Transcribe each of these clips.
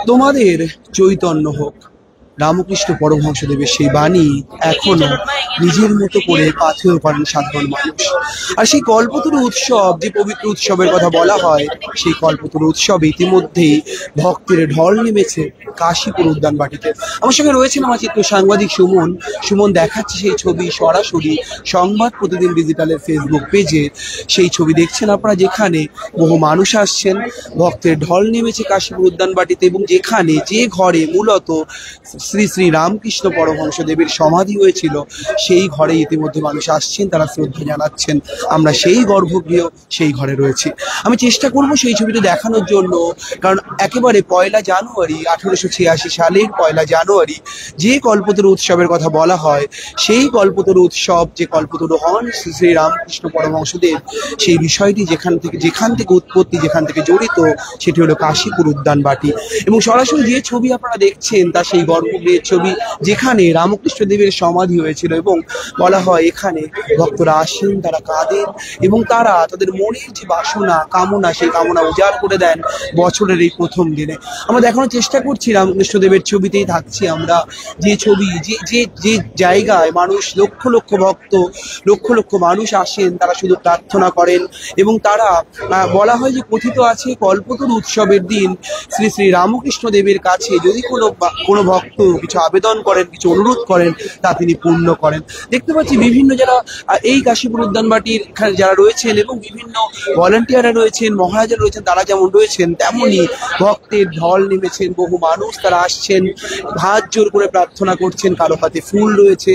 তোমাদের চৈতন্য হোক। রামকৃষ্ণ পরমহংসদেবের সেই বাণী এখনো নিজের মতো করে পাথেয় করেন সাধারণ মানুষ। আর সেই কল্পতরু উৎসব, যে পবিত্র উৎসবের কথা বলা হয়, সেই কল্পতরু উৎসবে ইতিমধ্যেই ভক্তের ঢল নেমেছে কাশীপুর উদ্যান বাটিতে। আমার সঙ্গে রয়েছেন আমার চিত্র সাংবাদিক সুমন। সুমন দেখাচ্ছে সেই ছবি সরাসরি সংবাদ প্রতিদিন ডিজিটালের ফেসবুক পেজে। সেই ছবি দেখছেন আপনারা, যেখানে বহু মানুষ আসছেন, ভক্তের ঢল নেমেছে কাশীপুর উদ্যান বাটিতে, এবং যেখানে যে ঘরে মূলত শ্রী শ্রী রামকৃষ্ণ পরমহংসদেবের সমাধি হয়েছিল, সেই ঘরে ইতিমধ্যে মানুষ আসছেন, তারা শ্রদ্ধা জানাচ্ছেন। আমরা সেই গর্ভগৃহ, সেই ঘরে রয়েছি। আমি চেষ্টা করব সেই ছবিটা দেখানোর জন্য, কারণ একেবারে 1 জানুয়ারি 1886 সালের 1 জানুয়ারি যে কল্পতরু উৎসবের কথা বলা হয়, সেই কল্পতরু উৎসব, যে কল্পতরু হন শ্রী শ্রী রামকৃষ্ণ পরমহংসদেব, সেই বিষয়টি যেখান থেকে উৎপত্তি, যেখান থেকে জড়িত, সেটি হলো কাশীপুর উদ্যান বাটি। এবং সরাসরি যে ছবি আপনারা দেখছেন তা সেই গর্ভগৃহের ছবি, যেখানে রামকৃষ্ণ দেবের সমাধি হয়েছিল। এবং বলা হয় এখানে ভক্তরা আসেন, তারা কাঁদেন, এবং তারা তাদের মনের যে বাসনা, কামনা, সেই কামনা উজাড় করে দেন বছরের এই প্রথম দিনে। আমরা দেখানোর চেষ্টা করছি, রামকৃষ্ণ দেবের ছবিতেই থাকছি আমরা, যে ছবি, যে জায়গায় মানুষ, লক্ষ লক্ষ ভক্ত, লক্ষ লক্ষ মানুষ আসেন, তারা শুধু প্রার্থনা করেন। এবং তারা, বলা হয় যে কথিত আছে, কল্পতরু উৎসবের দিন শ্রী শ্রী রামকৃষ্ণ দেবের কাছে যদি কোনো ভক্ত কিছু আবেদন করেন, কিছু অনুরোধ করেন, তা তিনি পূর্ণ করেন। দেখতে পাচ্ছি বিভিন্ন যারা এই কাশীপুর উদ্যান বাটির যারা রয়েছেন, এবং বিভিন্ন ভলান্টিয়াররা রয়েছেন, মহারাজা রয়েছেন, তারা যেমন রয়েছেন, তেমনই ভক্তের ঢল নেমেছেন। বহু মানুষ তারা আসছেন, হাত জোর করে প্রার্থনা করছেন, কারো হাতে ফুল রয়েছে,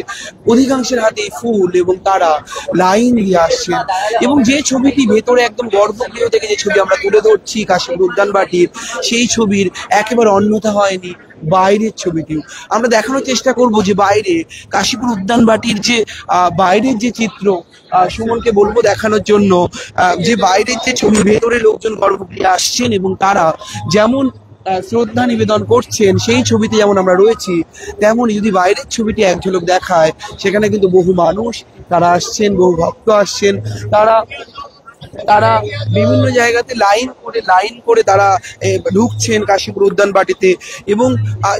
অধিকাংশের হাতে ফুল, এবং তারা লাইন দিয়ে আসছেন। এবং যে ছবিটি ভেতরে একদম গর্ভগৃহ থেকে যে ছবি আমরা তুলে ধরছি কাশীপুর উদ্যান বাটির, সেই ছবির একেবারে অন্যথা হয়নি বাইরের ছবিটিও। আমরা দেখানোর চেষ্টা করব যে বাইরে কাশীপুর উদ্যান বাটির যে বাইরের যে চিত্র, সুমনকে বলবো দেখানোর জন্য, যে বাইরের যে ছবি, ভেতরে লোকজন গর্ভগৃহে আসছেন এবং তারা যেমন শ্রদ্ধা নিবেদন করছেন, সেই ছবিতে যেমন আমরা রয়েছি, তেমনই যদি বাইরের ছবিটি এক ঝলক দেখায়, সেখানে কিন্তু বহু মানুষ তারা আসছেন, বহু ভক্ত আসছেন। তারা বিভিন্ন জায়গাতে লাইন করে তারা ঢুকছেন কাশীপুর উদ্যান বাটিতে। এবং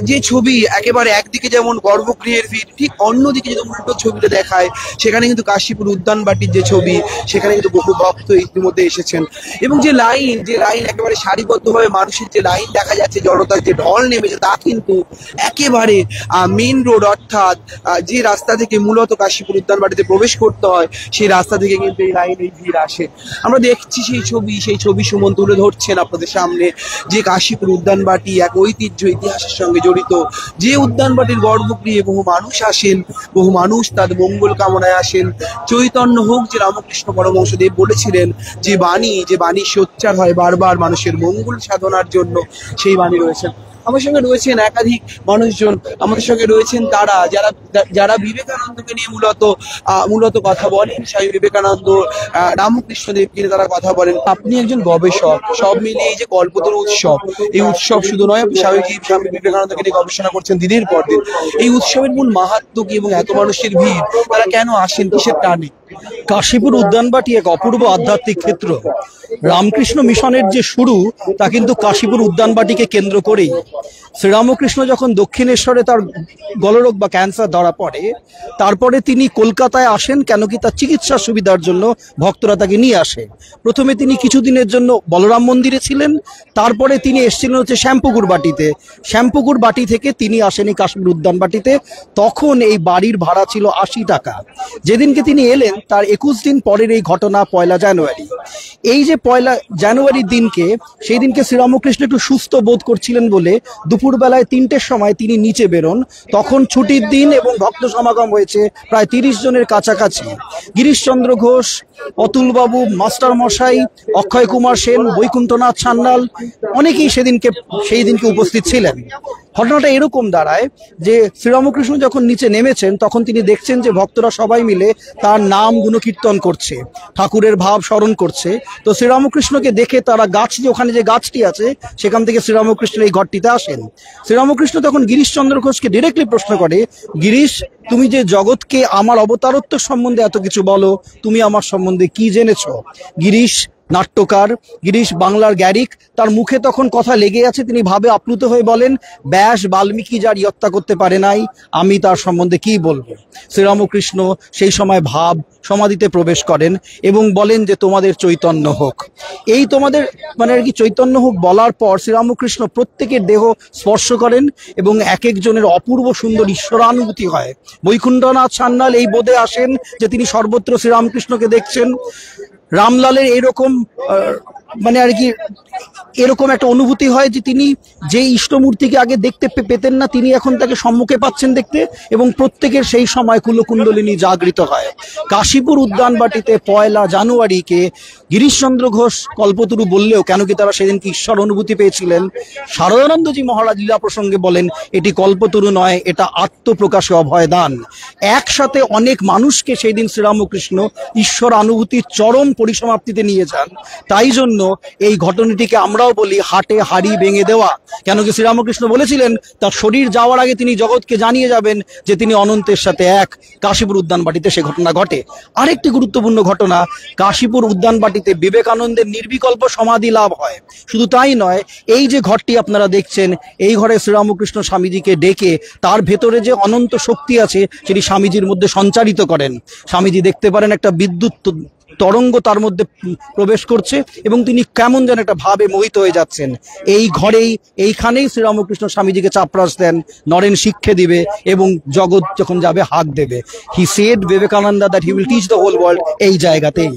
যে ছবি একেবারে একদিকে যেমন গর্ভগৃহের ভিড়, ঠিক অন্যদিকে যদি উল্টো ছবিটা দেখায়, সেখানে কিন্তু কাশীপুর উদ্যান বাটির যে ছবি, সেখানে কিন্তু বহু ভক্ত ইতিমধ্যে এসেছেন। এবং যে লাইন একেবারে সারিবদ্ধভাবে মানুষের যে লাইন দেখা যাচ্ছে, জড়তার যে ঢল নেমেছে, তা কিন্তু একেবারে মেইন রোড, অর্থাৎ যে রাস্তা থেকে মূলত কাশীপুর উদ্যান বাটিতে প্রবেশ করতে হয়, সেই রাস্তা থেকে কিন্তু এই লাইন, এই ভিড় আসে। আমরা দেখছি সেই ছবি সুমন তুলে ধরছেন আপনাদের সামনে, যে কাশীপুর উদ্যান বাটি এক ঐতিহ্য, ইতিহাসের সঙ্গে জড়িত, যে উদ্যান বাটির গর্ভগৃহে বহু মানুষ আসেন, বহু মানুষ তাদের মঙ্গল কামনায় আসেন। চৈতন্য হোক, যে রামকৃষ্ণ পরমহংসদেব বলেছিলেন, যে বাণী সোচ্চার হয় বারবার মানুষের মঙ্গল সাধনার জন্য, সেই বাণী রয়েছেন। আমার সঙ্গে রয়েছেন একাধিক মানুষজন, আমাদের সঙ্গে রয়েছেন তারা যারা বিবেকানন্দকে নিয়ে মূলত কথা বলেন, স্বামী বিবেকানন্দ, রামকৃষ্ণ দেবকে নিয়ে তারা কথা বলেন। আপনি একজন গবেষক, সব মিলিয়ে এই যে কল্পতরু উৎসব, এই উৎসব শুধু নয়, আপনি স্বামী বিবেকানন্দকে নিয়ে গবেষণা করছেন দিনের পর দিন। এই উৎসবের মূল মাহাত্ম্য কি, এবং এত মানুষের ভিড়, তারা কেন আসেন, কিসের টানে? কাশীপুর উদ্যানবাটি এক অপূর্ব আধ্যাত্মিক ক্ষেত্র। রামকৃষ্ণ মিশনের যে শুরু, তা কিন্তু কাশীপুর উদ্যানবাটিকে কেন্দ্র করেই। শ্রীরামকৃষ্ণ যখন দক্ষিণেশ্বরে তার গলরোগ বা ক্যান্সার ধরা পড়ে, তারপরে তিনি কলকাতায় আসেন, কেন কি তার চিকিৎসার সুবিধার জন্য ভক্তরা তাকে নিয়ে আসে। প্রথমে তিনি কিছুদিনের জন্য বলরাম মন্দিরে ছিলেন, তারপরে তিনি এসেছিলেন হচ্ছে শ্যামপুকুর বাটিতে। শ্যামপুকুর বাটি থেকে তিনি আসেন এই কাশীপুর উদ্যান বাটিতে। তখন এই বাড়ির ভাড়া ছিল 80 টাকা। যেদিনকে তিনি এলেন তার 21 দিন পরের এই ঘটনা, 1 জানুয়ারি। এই যে 1 জানুয়ারির দিনকে, সেই দিনকে শ্রীরামকৃষ্ণ একটু সুস্থ বোধ করছিলেন বলে দুপুরবেলায় 3টের সময় তিনি নিচে বেরোন। তখন ছুটির দিন এবং ভক্ত সমাগম হয়েছে প্রায় 30 জনের কাছাকাছি। গিরিশচন্দ্র ঘোষ, অতুলবাবু, মাস্টার মশাই, অক্ষয় কুমার সেন, বৈকুণ্ঠনাথ সান্যাল, অনেকেই সেই দিনকে উপস্থিত ছিলেন। ঘটনাটা এরকম দাঁড়ায় যে শ্রীরামকৃষ্ণ যখন নিচে নেমেছেন, তখন তিনি দেখছেন যে ভক্তরা সবাই মিলে তার নাম গুণকীর্তন করছে, ঠাকুরের ভাব স্মরণ করছে। তো শ্রীরামকৃষ্ণকে দেখে তারা ওখানে যে গাছটি আছে, সেখান থেকে শ্রীরামকৃষ্ণ এই ঘরটিতে আসেন। শ্রীরামকৃষ্ণ তখন গিরিশচন্দ্র ঘোষকে ডিরেক্টলি প্রশ্ন করে, গিরিশ, তুমি যে জগৎকে আমার অবতারত্ব সম্বন্ধে এত কিছু বলো, তুমি আমার সম্বন্ধে কি জেনেছো? গিরিশ নাট্যকার গিরিশ বাংলার গ্যারিক, তার মুখে তখন কথা লেগে আছে। তিনি ভাবে আপ্লুত হয়ে বলেন, ব্যাস বাল্মীকি যার হত্যা করতে পারে নাই, আমি তার সম্বন্ধে কি বলবো। শ্রীরামকৃষ্ণ সেই সময় ভাব সমাধিতে প্রবেশ করেন এবং বলেন যে তোমাদের চৈতন্য হোক। এই তোমাদের মানে আর কি চৈতন্য হোক বলার পর শ্রীরামকৃষ্ণ প্রত্যেকের দেহ স্পর্শ করেন এবং এক একজনের অপূর্ব সুন্দর ঈশ্বরানুভূতি হয়। বৈকুণ্ঠনাথ সান্যাল এই বোধে আসেন যে তিনি সর্বত্র শ্রীরামকৃষ্ণকে দেখছেন। রামলালের এরকম মানে আর কি এরকম একটা অনুভূতি হয় যে তিনি যে ইষ্টমূর্তিকে আগে দেখতে পেতেন না, তিনি এখন তাকে সম্মুখে পাচ্ছেন দেখতে, এবং প্রত্যেকের সেই সময় কুলকুণ্ডলিনী জাগৃত হয়। কাশীপুর উদ্যানবাটিতে 1 জানুয়ারিকে গিরিশচন্দ্র ঘোষ কল্পতরু বললেও কেন কি তারা সেদিন কি ঈশ্বর অনুভূতি পেয়েছিলেন, শারদানন্দজি মহারাজ লীলা প্রসঙ্গে বলেন এটি কল্পতরু নয়, এটা আত্মপ্রকাশে অভয়দান। একসাথে অনেক মানুষকে সেই দিন শ্রীরামকৃষ্ণ ঈশ্বর অনুভূতির চরম পরিসমাপ্তিতে নিয়ে যান। তাই জন্য এই ঘটনাটিকে আমরাও বলি হাটে হাড়ি ভেঙে দেওয়া। কেন কি শ্রীরামকৃষ্ণ বলেছিলেন তার শরীর যাওয়ার আগে তিনি জগৎকে জানিয়ে যাবেন যে তিনি অনন্তের সাথে এক। কাশীপুর উদ্যানবাটিতে সে ঘটনা ঘটে। আরেকটি গুরুত্বপূর্ণ ঘটনা, কাশীপুর উদ্যানবাটিতে বিবেকানন্দের নির্বিকল্প সমাধি লাভ হয়। শুধু তাই নয়, এই যে ঘরটি আপনারা দেখছেন, এই ঘরে শ্রীরামকৃষ্ণ স্বামীজিকে ডেকে তার ভেতরে যে অনন্ত শক্তি আছে সেটি স্বামীজির মধ্যে সঞ্চারিত করেন। স্বামীজি দেখতে পারেন একটা বিদ্যুৎ তরঙ্গ তার মধ্যে প্রবেশ করছে এবং তিনি কেমন যেন একটা ভাবে মোহিত হয়ে যাচ্ছেন। এই ঘরেই এইখানেই শ্রীরামকৃষ্ণ স্বামীজিকে চাপরাস দেন, নরেন শিক্ষে দিবে এবং জগৎ যখন যাবে হাঁক দেবে। He said Vivekananda that he will teach the whole world, এই জায়গাতেই।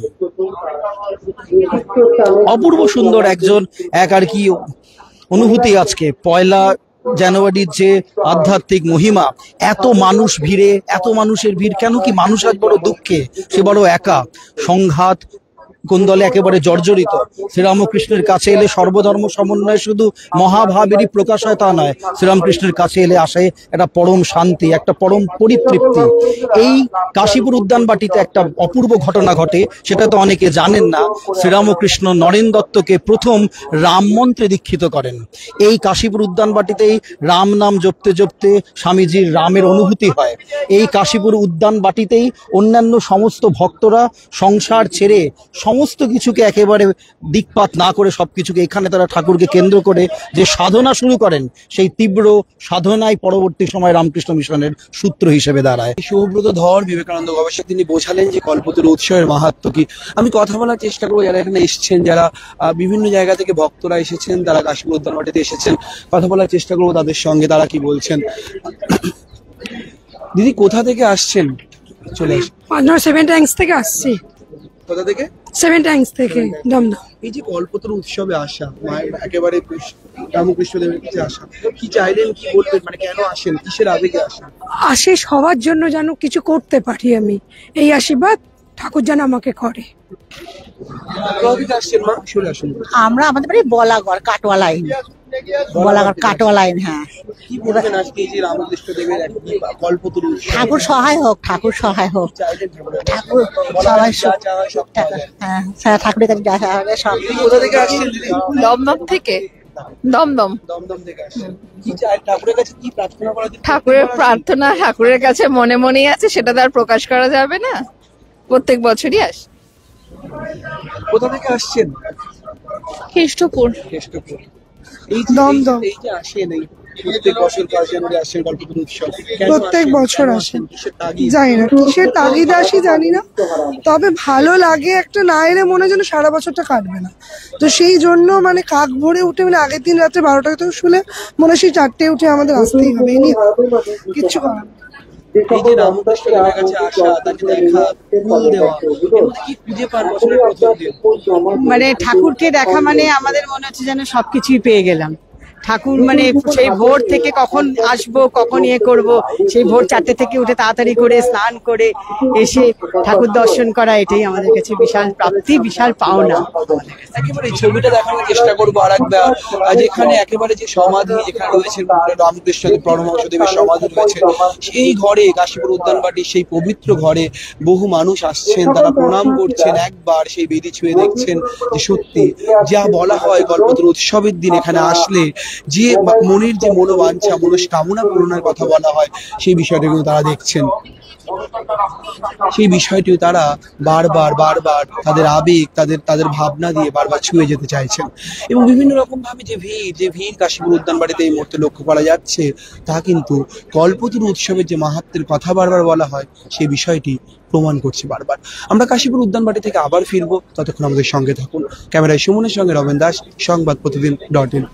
অপূর্ব সুন্দর এক আর কি অনুভূতি আজকে 1 জানুয়ারির যে আধ্যাত্মিক মহিমা। এত মানুষ ভিড়ে, এত মানুষের ভিড় কেন কি? মানুষ আজ বড় দুঃখে, সে বড় একা, সংঘাত কোন্দলে একেবারে জর্জরিত। শ্রীরামকৃষ্ণের কাছে এলে সর্বধর্ম সমন্বয় শুধু মহাভাবেরই প্রকাশ হয় তা নয়, শ্রীরামকৃষ্ণের কাছে এলে আসে একটা পরম শান্তি, একটা পরম পরিতৃপ্তি। এই কাশীপুর উদ্যানবাটিতে একটা অপূর্ব ঘটনা ঘটে, সেটা তো অনেকে জানেন না। শ্রীরামকৃষ্ণ নরেন দত্তকে প্রথম রাম মন্ত্রে দীক্ষিত করেন। এই কাশীপুর উদ্যানবাটিতেই রাম নাম জপতে জপতে স্বামীজির রামের অনুভূতি হয়। এই কাশীপুর উদ্যানবাটিতেই অন্যান্য সমস্ত ভক্তরা সংসার ছেড়ে সমস্ত কিছুকে একেবারে দিকপাত না করে সবকিছুকে এখানে তারা ঠাকুরকে কেন্দ্র করে যে সাধনা শুরু করেন, সেই তীব্র সাধনায় পরবর্তী সময় রামকৃষ্ণ মিশনের সূত্র হিসেবে দাঁড়ায়। সৌব্রত ধর বিবেকানন্দ গবেষক, তিনি বোঝালেন যে কল্পতরু উৎসবের মাহাত্ম্য কি। আমি কথা বলার চেষ্টা করবো যারা এখানে এসেছেন, যারা বিভিন্ন জায়গা থেকে ভক্তরা এসেছেন, তারা কাশীপুর উদ্যানবাটিতে এসেছেন, কথা বলার চেষ্টা করবো তাদের সঙ্গে, তারা কি বলছেন। দিদি কোথা থেকে আসছেন? চলে আসেন। 7 ট্যাঙ্কস থেকে আসছি। কোথা থেকে? 7 ট্যাঙ্কস থেকে, দমদম। এই যে কল্পতরু উৎসবে আসা, মায়ের একেবারে রামকৃষ্ণদেবের কাছে আসা, কি চাইলেন, কি বলবেন, মানে কেন আসেন, কিসের আবেগে আসেন? আসি সবার জন্য যেন কিছু করতে পারি আমি, এই আশীর্বাদ ঠাকুর যেন আমাকে করে। কোথা থেকে আসছেন মা? চলে আসুন। আমরা আমাদের বাড়ি বলাগড় কাটোয়া লাইন, বলাগড় কাটোয়া লাইন। হ্যাঁ, কি বলবেন আজকে এই যে রামকৃষ্ণদেবের কল্পতরু উৎসব? ঠাকুর সহায় হোক, ঠাকুর সহায় হোক, চাইলেন ঠাকুর সবাই হ্যাঁ, ঠাকুরের কাছে যা হবে সব। কোথা থেকে আসছেন দিদি? দমদম থেকে। দমদম। দমদম থেকে আসছেন। কি চাই ঠাকুরের কাছে, কি প্রার্থনা করা? ঠাকুরের প্রার্থনা ঠাকুরের কাছে মনে মনেই আছে, সেটা তো আর প্রকাশ করা যাবে না। প্রত্যেক বছরই আসে। কোথা থেকে আসছেন? খ্রিস্টপুর। কেষ্টপুর। এই যে দমদম। এই যে আসেন, এই প্রত্যেক বছর 1 জানুয়ারি আসছেন কল্পতরু উৎসব, কেন প্রত্যেক আসেন? বছর কেন আসেন। কিসের তাগিদ? জানি না কিসের তাগিদে আসি, জানি না, তবে ভালো লাগে। একটা না এলে মনে হয় যেন সারা বছরটা কাটবে না। তো সেই জন্য মানে কাক ভরে উঠে, মানে আগের দিন রাত্রে 12টা থেকে শুলে মনে হয় সেই 4টে উঠে আমাদের আসতেই হবে, এই নিয়ে কিচ্ছু করার নেই। এই যে রামকৃষ্ণদেবের কাছে আসা, তাকে দেখা, ফুল দেওয়া, এর মধ্যে কি খুঁজে পান বছরের প্রথম দিন? মানে ঠাকুরকে দেখা মানে আমাদের মনে হচ্ছে যেন সবকিছুই পেয়ে গেলাম। ঠাকুর মানে সেই ভোর থেকে কখন আসবো, কখন ইয়ে করবো, সেই ভোর 4টে থেকে উঠে তাড়াতাড়ি করে স্নান করে এসে ঠাকুর দর্শন করা, এটাই আমাদের কাছে বিশাল প্রাপ্তি, বিশাল পাওনা। একেবারে ছবিটা দেখানোর চেষ্টা করবো আরেকবার, যেখানে একেবারে যে সমাধি যেখানে রয়েছে রামকৃষ্ণদেব পরমহংসদেবের সমাধি রয়েছে, সেই ঘরে কাশীপুর উদ্যানবাটির সেই পবিত্র ঘরে বহু মানুষ আসছেন, তারা প্রণাম করছেন, একবার সেই বেদি ছুঁয়ে দেখছেন যে সত্যি যা বলা হয় কল্পতরু উৎসবের দিন এখানে আসলে যে মনের যে মনোবাঞ্ছা, মনস্কামনা পূরণের কথা বলা হয়, সেই বিষয়টা কিন্তু তারা দেখছেন। সেই বিষয়টিও তারা বারবার বারবার তাদের আবেগ তাদের ভাবনা দিয়ে বারবার ছুঁয়ে যেতে চাইছেন। এবং বিভিন্ন রকম ভাবে যে ভিড় কাশীপুর উদ্যানবাড়িতে এই মুহূর্তে লক্ষ্য করা যাচ্ছে, তা কিন্তু কল্পতরু উৎসবের যে মাহাত্ম্যের কথা বারবার বলা হয় সেই বিষয়টি প্রমাণ করছে বারবার। আমরা কাশীপুর উদ্যানবাড়ি থেকে আবার ফিরবো, ততক্ষণ আমাদের সঙ্গে থাকুন। ক্যামেরায় সুমনের সঙ্গে রবেন দাস, সংবাদ প্রতিদিন .in।